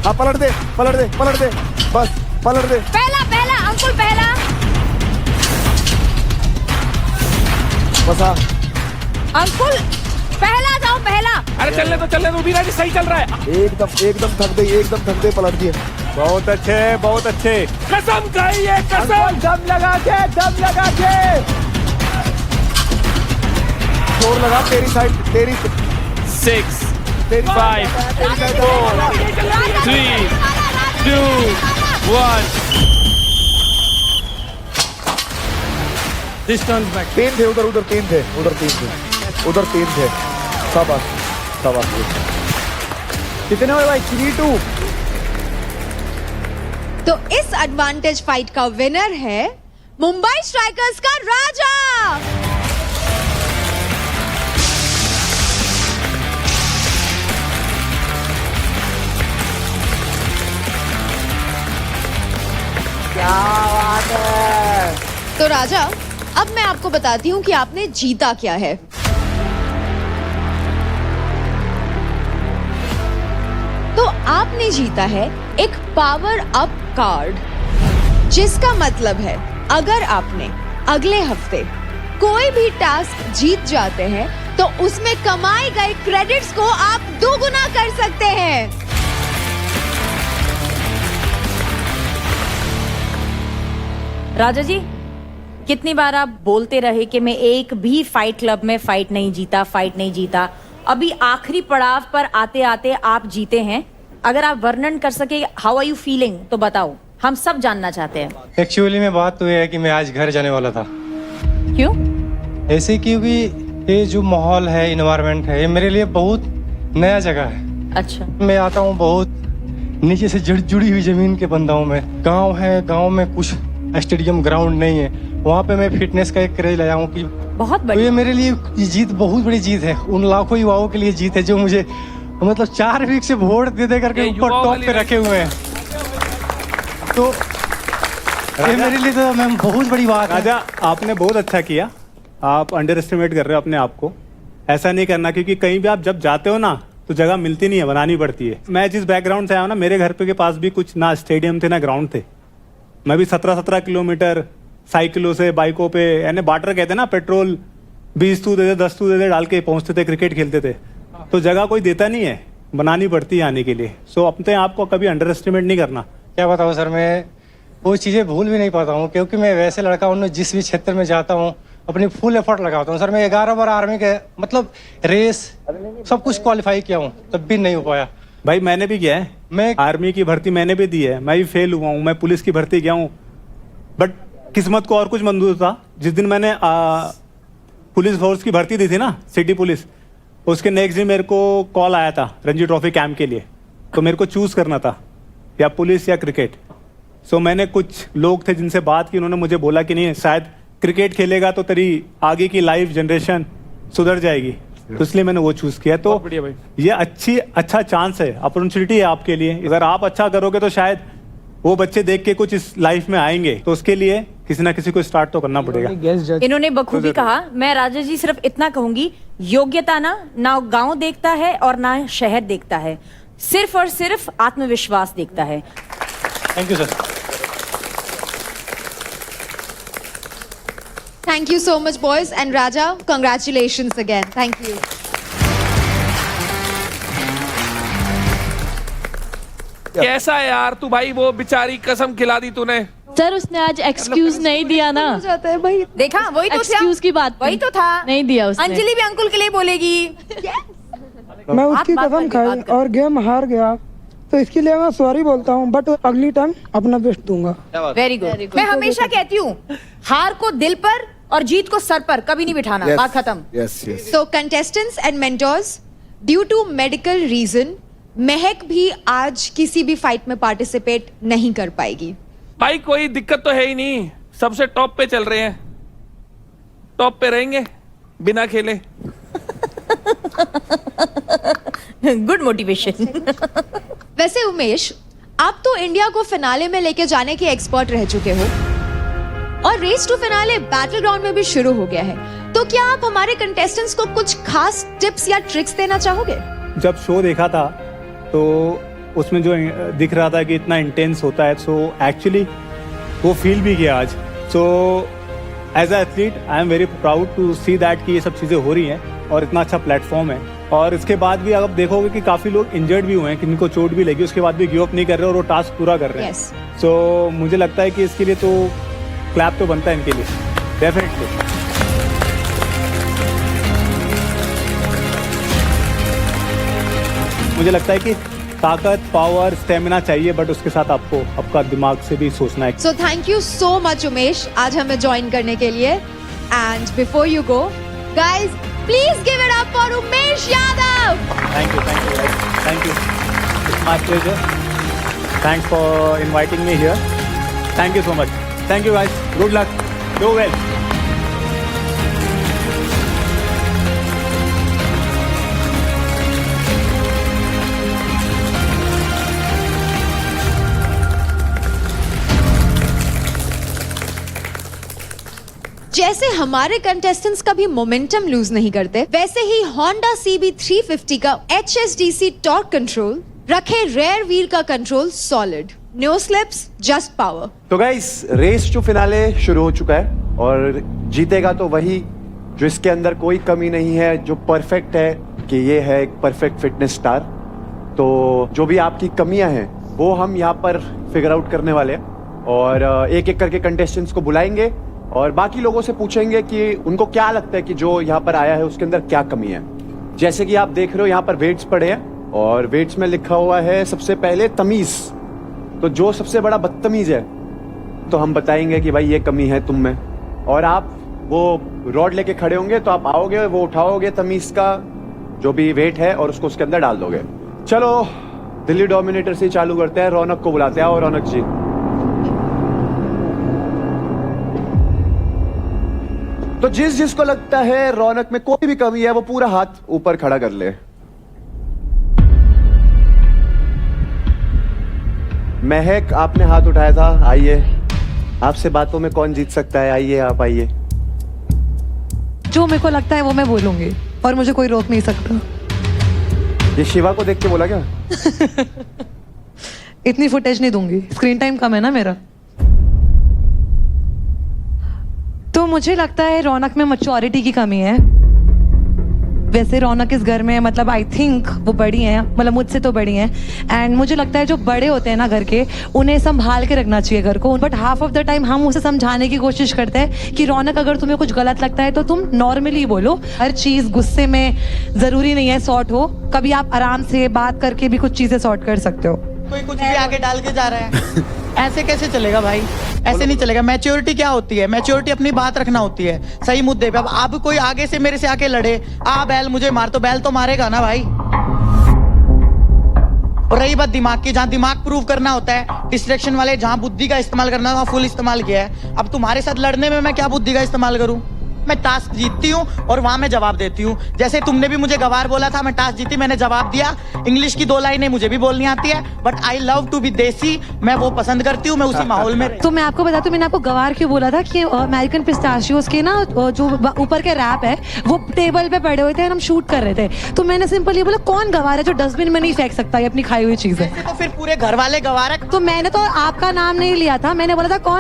हाँ पलट दे पलट दे पलट दे, बस पलट दे। पहला पहला अंकुल पहला। बस हाँ अंकुल पहला जाओ पहला। अरे चलने तो विराट सही चल रहा है। एकदम थक दे पलट दिए। बहुत अच्छे। कसम खाइए कसम। दम लगा के जोर लगा, तेरी साइड, तेरी 6 तेरी 5 4 3 2 1 This turns back. तीन थे उधर तीन थे। शाबाश। कितने हुए भाई? 3-2। तो इस एडवांटेज फाइट का विनर है मुंबई स्ट्राइकर्स का राजा। क्या बात है। तो राजा, अब मैं आपको बताती हूँ कि आपने जीता क्या है। तो आपने जीता है एक पावर अप कार्ड, जिसका मतलब है अगर आपने अगले हफ्ते कोई भी टास्क जीत जाते हैं तो उसमें कमाए गए क्रेडिट्स को आप दोगुना कर सकते हैं। राजा जी, कितनी बार आप बोलते रहे कि मैं एक भी फाइट क्लब में फाइट नहीं जीता। अभी आखिरी पड़ाव पर आते आते आप जीते हैं। अगर आप वर्णन कर सके हाउ आर यू फीलिंग तो बताओ, हम सब जानना चाहते हैं। एक्चुअली में बात तो ये है कि मैं आज घर जाने वाला था। क्यों? ऐसे क्योंकि ये जो माहौल है, इन्वायरमेंट है, ये मेरे लिए बहुत नया जगह है। अच्छा। मैं आता हूँ बहुत नीचे से जुड़ी हुई जमीन के बंदा हूँ मैं। गाँव है, गाँव में कुछ स्टेडियम ग्राउंड नहीं है, वहाँ पे मैं फिटनेस का एक क्रेज लाया हूँ कि बहुत तो बढ़िया। ये मेरे लिए ये जीत बहुत बड़ी जीत है। उन लाखों युवाओं के लिए जीत है जो मुझे मतलब 4 वीक से वोट दे करके ऊपर टॉप पे रखे हुए हैं। तो ये मेरे लिए तो मैम बहुत बड़ी बात है। राजा, आपने बहुत अच्छा किया। आप अंडर एस्टिमेट कर रहे हो अपने आप को। ऐसा नहीं करना, क्योंकि कहीं भी आप जब जाते हो ना तो जगह मिलती नहीं है, बनानी पड़ती है। मैं जिस बैकग्राउंड से आया हूँ ना, मेरे घर पे के पास भी कुछ ना स्टेडियम थे ना ग्राउंड थे। मैं भी 17 किलोमीटर साइकिलों से, बाइकों पे, यानी बार्टर कहते हैं ना, पेट्रोल 20 तू दे दे 10 तू दे दे डाल के पहुंचते थे, क्रिकेट खेलते थे। तो जगह कोई देता नहीं है, बनानी पड़ती है आने के लिए। सो अपने आप को कभी अंडर एस्टिमेट नहीं करना। क्या बताऊँ सर, मैं वो चीज़ें भूल भी नहीं पाता हूँ, क्योंकि मैं वैसे लड़का हूँ जिस भी क्षेत्र में जाता हूँ अपनी फुल एफर्ट लगाता हूँ। सर मैं 11 बार आर्मी के मतलब रेस सब कुछ क्वालिफाई किया हूँ, तब भी नहीं हो पाया। भाई मैंने भी किया है, मैं आर्मी की भर्ती मैंने भी दी है, मैं भी फेल हुआ हूँ। मैं पुलिस की भर्ती गया हूँ, बट किस्मत को और कुछ मंजूर था। जिस दिन मैंने पुलिस फोर्स की भर्ती दी थी ना, सिटी पुलिस, उसके नेक्स्ट दिन मेरे को कॉल आया था रणजी ट्रॉफी कैंप के लिए। तो मेरे को चूज करना था या पुलिस या क्रिकेट। सो मैंने कुछ लोग थे जिनसे बात की, उन्होंने मुझे बोला कि नहीं, शायद क्रिकेट खेलेगा तो तेरी आगे की लाइफ जनरेशन सुधर जाएगी, तो इसलिए मैंने वो चूज किया। तो बढ़िया भाई। ये अच्छा चांस है, अपॉर्चुनिटी है आपके लिए। अगर आप अच्छा करोगे तो शायद वो बच्चे देख के कुछ इस लाइफ में आएंगे, तो उसके लिए किसी ना किसी को स्टार्ट तो करना पड़ेगा। इन्होंने बखूबी कहा। मैं राजा जी सिर्फ इतना कहूंगी, योग्यता ना गांव देखता है और ना शहर देखता है, सिर्फ और सिर्फ आत्मविश्वास देखता है। Thank you sir. Thank you so much, boys. And Raja, congratulations again. Thank you. कैसा है यार तू भाई, वो बेचारी कसम खिला दी तूने। सर उसने आज एक्सक्यूज नहीं दिया ना। हो जाता है भाई। देखा, वही तो था। एक्सक्यूज की बात वही तो था। नहीं दिया उसने। अंजलि भी अंकुल के लिए बोलेगी। मैं उसकी कसम खाई और गेम हार गया, तो इसके लिए मैं सॉरी बोलता हूँ, बट अगली टाइम अपना बेस्ट दूंगा। Very good. मैं हमेशा कहती हूँ, हार को दिल पर और जीत को सर पर कभी नहीं बिठाना। बात खत्म। Yes yes. So contestants and mentors, due to medical reason, महक भी आज किसी भी फाइट में पार्टिसिपेट नहीं कर पाएगी। भाई कोई दिक्कत तो है ही नहीं, सबसे टॉप पे चल रहे हैं, टॉप पे रहेंगे बिना खेले। Good motivation. वैसे उमेश, आप तो इंडिया को फिनाले में लेके जाने के एक्सपर्ट रह चुके हो और race to finale battle ground में भी शुरू हो गया है, तो क्या आप हमारे कंटेस्टेंट्स को कुछ खास टिप्स या ट्रिक्स देना चाहोगे? जब शो देखा था तो उसमें जो दिख रहा था कि इतना इंटेंस होता है, सो एक्चुअली वो फील भी किया आज। So as a athlete I am very proud to see that कि ये सब चीज़ें हो रही हैं और इतना अच्छा प्लेटफॉर्म है। और इसके बाद भी आप देखोगे कि काफ़ी लोग इंजर्ड भी हुए हैं, किनको चोट भी लगी, उसके बाद भी गिव अप नहीं कर रहे और वो टास्क पूरा कर रहे हैं। Yes. सो मुझे लगता है कि इसके लिए तो क्लैप तो बनता है इनके लिए, डेफिनेटली। मुझे लगता है कि ताकत, पावर, स्टेमिना चाहिए, बट उसके साथ आपको आपका दिमाग से भी सोचना है। So thank you so much Umesh आज हमें ज्वाइन करने के लिए। And before you go guys, please give it up for Umesh Yadav. Thank you thank you, it's my pleasure, thanks for inviting me here, thank you so much, thank you guys, good luck, do well. जैसे हमारे contestants कभी momentum loose नहीं करते, वैसे ही Honda CB350 का HSDC torque control रखे rear wheel का control solid, no slips, just power. तो गाइस, रेस टू फिनाले शुरू हो चुका है और जीतेगा तो वही जो इसके अंदर कोई कमी नहीं है, जो परफेक्ट है कि ये है एक परफेक्ट फिटनेस स्टार। तो जो भी आपकी कमियां हैं वो हम यहाँ पर फिगर आउट करने वाले हैं और एक एक करके कंटेस्टेंट्स को बुलाएंगे और बाकी लोगों से पूछेंगे कि उनको क्या लगता है कि जो यहाँ पर आया है उसके अंदर क्या कमी है। जैसे कि आप देख रहे हो यहाँ पर वेट्स पड़े हैं और वेट्स में लिखा हुआ है सबसे पहले तमीज। तो जो सबसे बड़ा बदतमीज है तो हम बताएंगे कि भाई ये कमी है तुम में, और आप वो रॉड लेके खड़े होंगे तो आप आओगे, वो उठाओगे तमीज का जो भी वेट है और उसको उसके अंदर डाल दोगे। चलो दिल्ली डोमिनेटर से चालू करते हैं, रौनक को बुलाते हैं। और रौनक जी, तो जिसको लगता है रौनक में कोई भी कमी है वो पूरा हाथ ऊपर खड़ा कर ले। महक, आपने हाथ उठाया था, आइए। आपसे बातों में कौन जीत सकता है, आइए आप आइए। जो मेरे को लगता है वो मैं बोलूंगी और मुझे कोई रोक नहीं सकता। ये शिवा को देख के बोला क्या? इतनी फुटेज नहीं दूंगी, स्क्रीन टाइम कम है ना मेरा। तो मुझे लगता है रौनक में मैच्योरिटी की कमी है। वैसे रौनक इस घर में मतलब आई थिंक वो बड़ी हैं, मतलब मुझसे तो बड़ी हैं, एंड मुझे लगता है जो बड़े होते हैं ना घर के, उन्हें संभाल के रखना चाहिए घर को। But half of the time हम उसे समझाने की कोशिश करते हैं कि रौनक अगर तुम्हें कुछ गलत लगता है तो तुम नॉर्मली बोलो, हर चीज़ गुस्से में ज़रूरी नहीं है सॉर्ट हो, कभी आप आराम से बात करके भी कुछ चीज़ें सॉर्ट कर सकते हो। कोई कुछ भी आगे डाल के जा रहा है ऐसे कैसे चलेगा भाई, ऐसे नहीं चलेगा। मैच्योरिटी क्या होती है? मैच्योरिटी अपनी बात रखना होती है सही मुद्दे पे। अब कोई आगे से मेरे से आके लड़े, आ बैल मुझे मार, तो बैल तो मारेगा ना भाई। और रही बात दिमाग की, जहाँ दिमाग प्रूव करना होता है, डिस्ट्रैक्शन वाले जहाँ बुद्धि का इस्तेमाल करना है वहाँ फुल इस्तेमाल किया है। अब तुम्हारे साथ लड़ने में मैं क्या बुद्धि का इस्तेमाल करूँ? मैं टास्क जीतती हूँ और वहां मैं जवाब देती हूँ। जैसे तुमने भी मुझे गवार बोला था, मैं टास्क जीती, मैंने जवाब दिया। इंग्लिश की 2 लाइनें मुझे भी बोलनी आती है, but I love to be desi, मैं वो पसंद करती हूँ, मैं उसी माहौल में। तो मैं आपको बताती हूँ, मैंने आपको गवार क्यों बोला था कि अमेरिकन पिस्ताशियोज के ना जो ऊपर के रैप है वो टेबल पे पड़े हुए थे और हम शूट कर रहे थे। तो मैंने सिंपल ये बोला, कौन गवार है जो डस्टबिन में नहीं फेंक सकता ये अपनी खाई हुई चीजें? तो फिर पूरे घर वाले गवार है। तो मैंने तो आपका नाम नहीं लिया था, मैंने बोला था कौन